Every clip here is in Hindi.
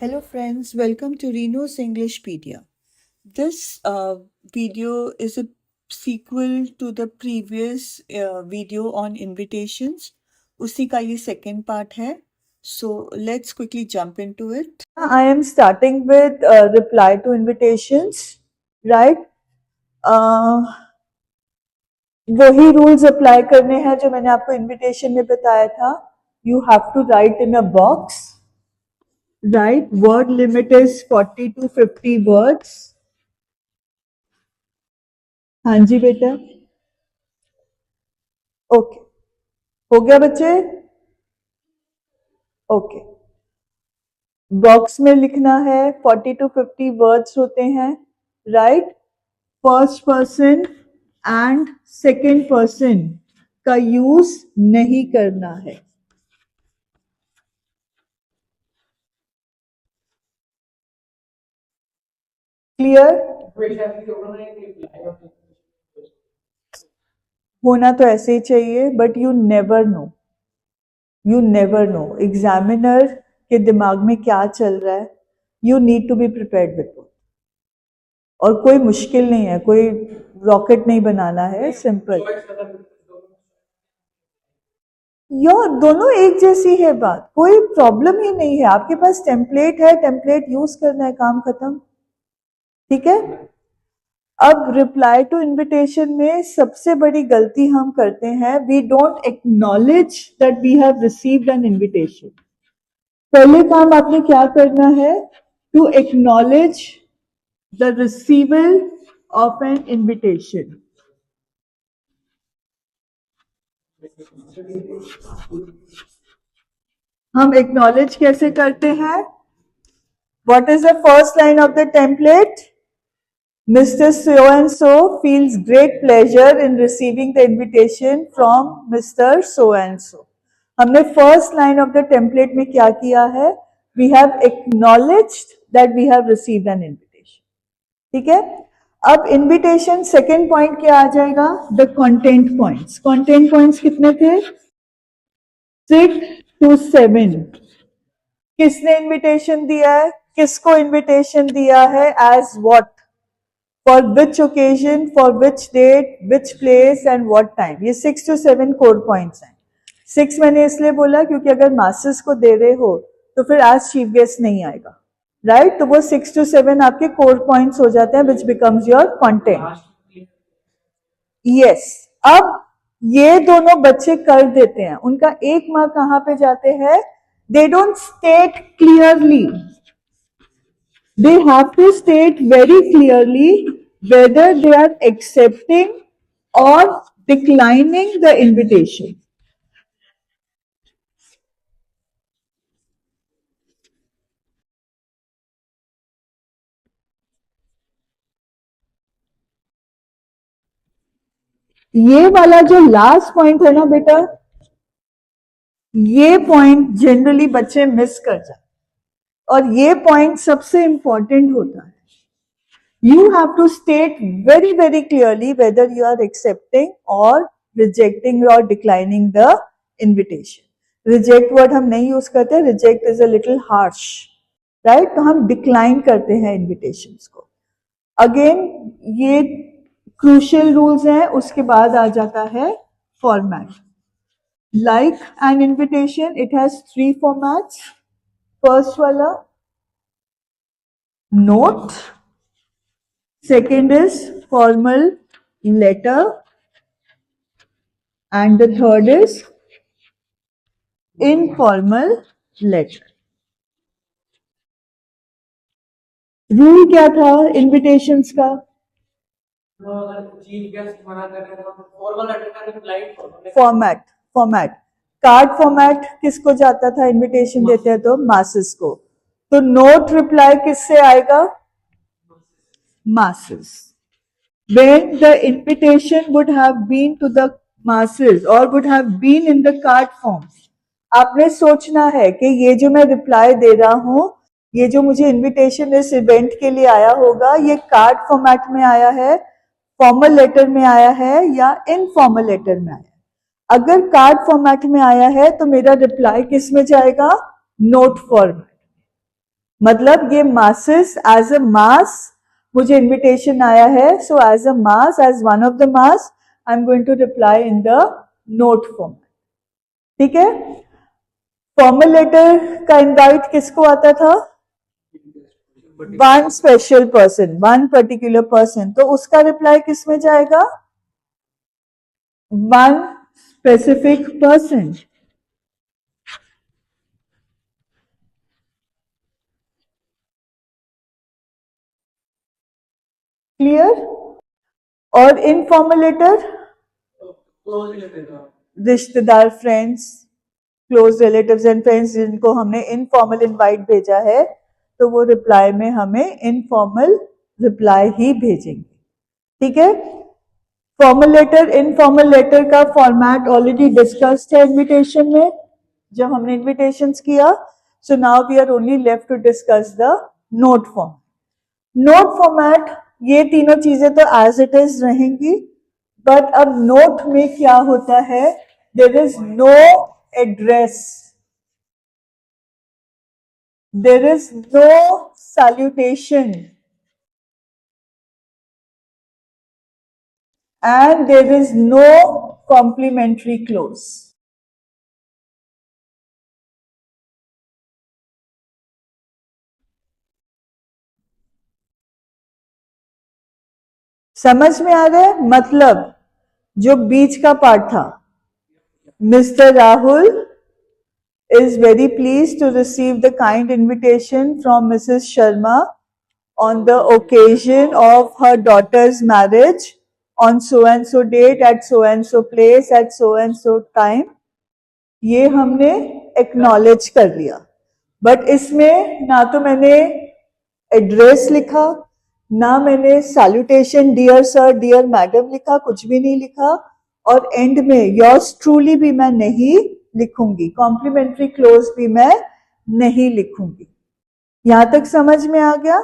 Hello friends, welcome to Reno's Englishpedia. This video is a sequel to the previous video on invitations. उसी का ये second part है. So let's quickly jump into it. I am starting with reply to invitations, right? वही rules apply करने हैं जो मैंने आपको invitation में बताया था. You have to write in a box. Right, word limit is 40 to 50 words. हाँ जी बेटा, ओके, हो गया बच्चे? ओके, बॉक्स में लिखना है 40 to 50 वर्ड्स होते हैं, right? First person and second person का यूज नहीं करना है. क्लियर? होना तो ऐसे ही चाहिए, but you never know. You never know examiner के दिमाग में क्या चल रहा है. You need to be prepared with both. और कोई मुश्किल नहीं है, कोई रॉकेट नहीं बनाना है, सिंपल. यार दोनों एक जैसी है बात, कोई प्रॉब्लम ही नहीं है. आपके पास टेम्पलेट है, टेम्पलेट यूज करना है, काम खत्म. ठीक है. अब रिप्लाई टू इन्विटेशन में सबसे बड़ी गलती हम करते हैं, we don't acknowledge that we have received an invitation. पहले काम आपने क्या करना है? To acknowledge the receival of an invitation. हम एक्नॉलेज कैसे करते हैं? What is the first line of the template? Mr. So and so feels great pleasure in receiving the invitation from Mr. So and so. हमने first line of the template में क्या किया है? We have acknowledged that we have received an invitation. ठीक है. अब invitation second point क्या आ जाएगा? The content points. Content points कितने थे? 6 to 7. किसने invitation दिया है? किसको invitation दिया है? As what? For which occasion, for which date, which place and what time. ये 6 to 7 core points हैं. 6 मैंने इसलिए बोला क्योंकि अगर मास्टर्स को दे रहे हो तो फिर एज चीफ गेस्ट नहीं आएगा, राइट? तो वो 6 to 7 आपके कोर पॉइंट्स हो जाते हैं, which becomes your content. Yes. अब ये दोनों बच्चे कर देते हैं, उनका 1 मार्क कहां पे जाते हैं? They don't state clearly. They have to state very clearly whether they are accepting or declining the invitation. ये वाला जो लास्ट पॉइंट है ना बेटा, ये पॉइंट जनरली बच्चे मिस कर जाते, और ये पॉइंट सबसे इंपॉर्टेंट होता है. You have to state very very clearly whether you are accepting or rejecting or declining the invitation. Reject word हम नहीं यूज करते, reject is a little harsh, right? तो हम decline करते हैं invitations को. Again ये crucial rules हैं. उसके बाद आ जाता है format. Like an invitation, it has 3 formats. First वाला note, second is formal letter, and the third is informal letter. Rule क्या था इन्विटेशंस का? फॉर्मेट. फॉर्मेट कार्ड फॉर्मेट किसको जाता था इन्विटेशन देते हैं तो? मासेस को. तो नोट रिप्लाई किससे आएगा? masses. When the invitation would have been to the masses or would have been in the card form, आपने सोचना है कि ये जो मैं रिप्लाई दे रहा हूं, ये जो मुझे इन्विटेशन इस इवेंट के लिए आया होगा, ये कार्ड फॉर्मेट में आया है, फॉर्मल लेटर में आया है, या इनफॉर्मल लेटर में आया है. अगर कार्ड फॉर्मेट में आया है तो मेरा रिप्लाई किस में जाएगा? Note format. मतलब ये masses as a mass मुझे invitation आया है, so as a mass, as one of the mass, I'm going to reply in the note form. ठीक है? Formal letter का invite किसको आता था? One special person, one particular person. तो उसका reply किस में जाएगा? One specific person. क्लियर? और इनफॉर्मल लेटर रिश्तेदार, friends, close relatives and friends जिनको हमने इनफॉर्मल इनवाइट भेजा है, तो वो रिप्लाई में हमें इनफॉर्मल रिप्लाई ही भेजेंगे. ठीक है? फॉर्मल लेटर, इनफॉर्मल लेटर का फॉर्मेट ऑलरेडी डिस्कस्ड है इनविटेशन में, जब हमने इन्विटेशंस किया. So now we are only left to discuss the note form. Note format, ये तीनों चीजें तो एज इट इज रहेंगी, बट अब नोट में क्या होता है? There is no address, there is no salutation, and there is no complimentary clause. समझ में आ रहा है? मतलब जो बीच का पार्ट था, mister Rahul is very pleased to receive the kind invitation from Mrs. Sharma on the occasion of her daughter's marriage on so and so date at so and so place at so and so time. ये हमने acknowledge कर लिया, बट इसमें ना तो मैंने एड्रेस लिखा, ना मैंने salutation dear sir dear madam लिखा, कुछ भी नहीं लिखा, और एंड में योर्स ट्रूली भी मैं नहीं लिखूंगी, कॉम्प्लीमेंट्री क्लोज भी मैं नहीं लिखूंगी. यहां तक समझ में आ गया?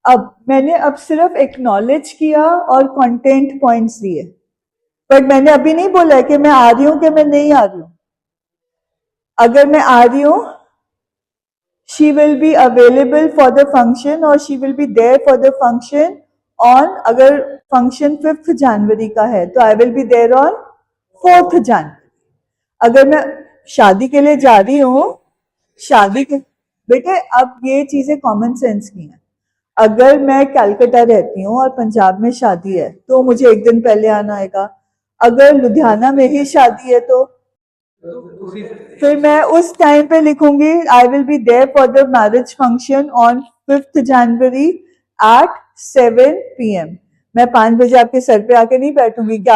अब मैंने सिर्फ एक्नॉलेज किया और कंटेंट पॉइंट्स दिए, बट मैंने अभी नहीं बोला कि मैं आ रही हूं कि मैं नहीं आ रही हूं. अगर मैं आ रही हूं, she will be available for the function or she will be there for the function on, अगर फंक्शन 5th जनवरी का है तो I will be there on 4th जनवरी. अगर मैं शादी के लिए जा रही हूँ, शादी के, बेटे अब ये चीजें कॉमन सेंस की हैं. अगर मैं कलकत्ता रहती हूँ और पंजाब में शादी है तो मुझे एक दिन पहले आना आएगा. अगर लुधियाना में ही शादी है तो फिर मैं उस टाइम पे लिखूंगी I will be there for the marriage function on 5th January at 7 PM. मैं 5 बजे आपके सर पे आके नहीं बैठूंगी कि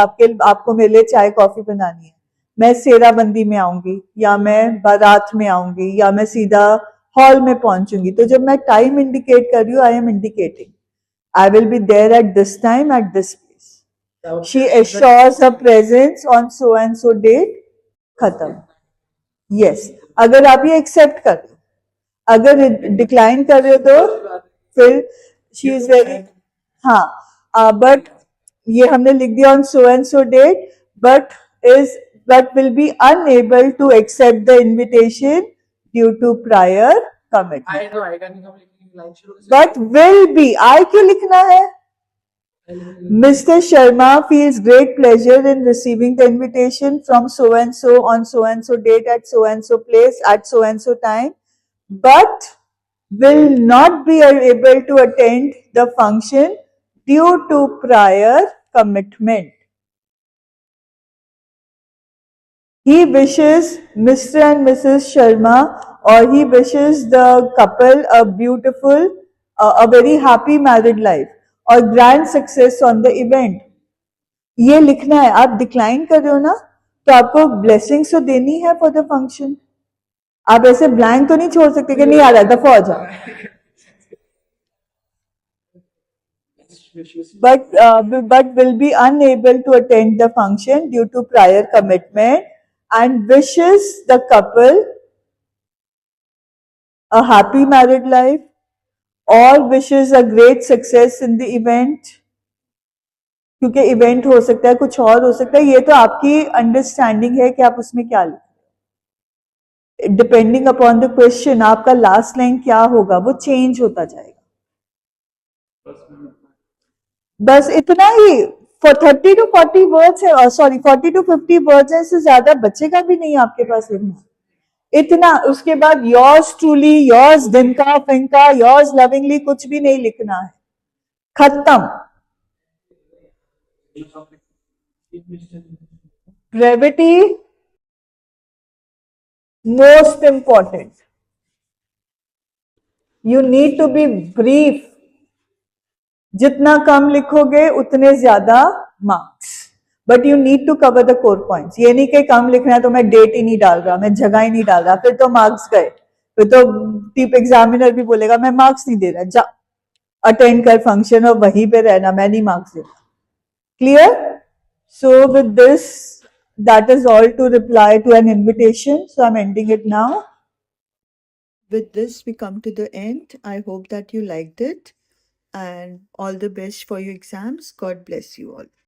आपको मेरे लिए चाय कॉफी बनानी है. मैं सेराबंदी में आऊंगी, या मैं बारात में आऊंगी, या मैं सीधा हॉल में पहुंचूंगी. तो जब मैं टाइम इंडिकेट कर रही हूँ, I am indicating I will be there at this time at this place. She assures her presence on so and so date. खत्म. यस. अगर आप ये एक्सेप्ट कर रहे हो, अगर डिक्लाइन कर रहे हो तो फिर शी इज वेरी, हाँ, बट ये हमने लिख दिया on so and so date, but will be unable to accept the invitation due to prior commitment. I know, I can but will be, I क्यों लिखना है? Mr. Sharma feels great pleasure in receiving the invitation from so and so on so and so date at so and so place at so and so time, but will not be able to attend the function due to prior commitment. He wishes Mr. and Mrs. Sharma, or he wishes the couple a beautiful, a very happy married life or grand success on the event. ये लिखना है. आप डिक्लाइन कर रहे हो ना, तो आपको ब्लेसिंग्स तो देनी है फॉर द फंक्शन. आप ऐसे ब्लैंक तो नहीं छोड़ सकते कि नहीं आ रहा, दफा हो जाओ. But will be unable to attend the function due to prior commitment, and wishes the couple a happy married life or wishes a great success in the event. क्योंकि इवेंट हो सकता है, कुछ और हो सकता है, ये तो आपकी अंडरस्टैंडिंग है कि आप उसमें क्या लिखें. डिपेंडिंग अपॉन द क्वेश्चन आपका लास्ट लाइन क्या होगा वो चेंज होता जाएगा। बस इतना ही। फॉर 30 to 40 वर्ड्स है, सॉरी 40 to 50 वर्ड्स है, इससे ज्यादा बचेगा भी नहीं आपके पास लिखना इतना। उसके बाद योर्स ट्रूली, योर्स दिनका फिंका, योर्स लविंगली कुछ भी नहीं लिखना है, खत्म। Brevity most important, you need to be brief, जितना कम लिखोगे उतने ज्यादा marks, but you need to cover the core points. ये नहीं कि कम लिखना है तो मैं डेट ही नहीं डाल रहा, मैं जगह ही नहीं डाल रहा, फिर तो मार्क्स गए, फिर तो टीप एग्जामिनर भी बोलेगा मैं मार्क्स नहीं दे रहा, जा अटेंड कर फंक्शन और वहीं पे रहना, मैं नहीं मार्क्स देता। Clear? So with this, that is all to reply to an invitation, so I'm ending it now. With this we come to the end. I hope that you liked it, and all the best for your exams. God bless you all.